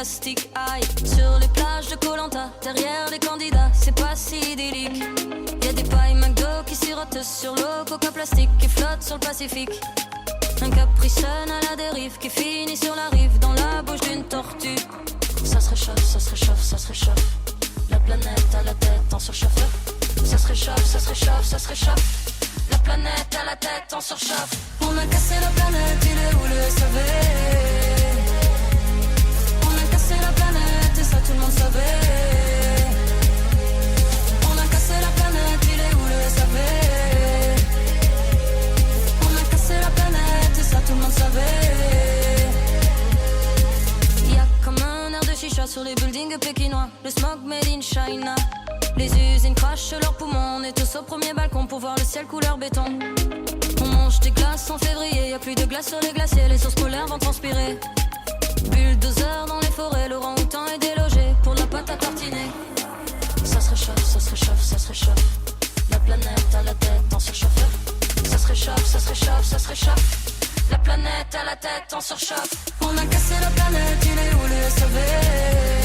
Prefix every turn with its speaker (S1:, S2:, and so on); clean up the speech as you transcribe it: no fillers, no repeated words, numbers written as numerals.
S1: plastique. Aïe, sur les plages de Koh Lanta, derrière les candidats, c'est pas si idyllique. Y'a des pailles McDo qui sirotent sur l'eau, coca plastique qui flotte sur le Pacifique. Un Capri Sun à la dérive qui finit sur la rive dans la bouche d'une tortue. Ça se réchauffe, ça se réchauffe, ça se réchauffe. La planète à la tête en surchauffe. Ça se réchauffe, ça se réchauffe, ça se réchauffe. La planète à la tête en surchauffe. On a cassé la planète, il est où le SAV? On a cassé la planète et ça tout le monde savait. On a cassé la planète, il est où le SAV? On a cassé la planète et ça tout le monde savait. Y'a comme un air de chicha sur les buildings pékinois. Le smog made in China. Les usines crachent leurs poumons. On est tous au premier balcon pour voir le ciel couleur béton. On mange des glaces en février. Y'a plus de glace sur les glaciers. Les ours polaires vont transpirer. Bulldozer dans les forêts. L'orang-outan est délogé pour la pâte à tartiner. Ça se réchauffe, ça se réchauffe, ça se réchauffe. La planète à la tête en surchauffe. Ça se réchauffe, ça se réchauffe, ça se réchauffe. La planète à la tête en surchauffe. On a cassé la planète, il est où le SAV?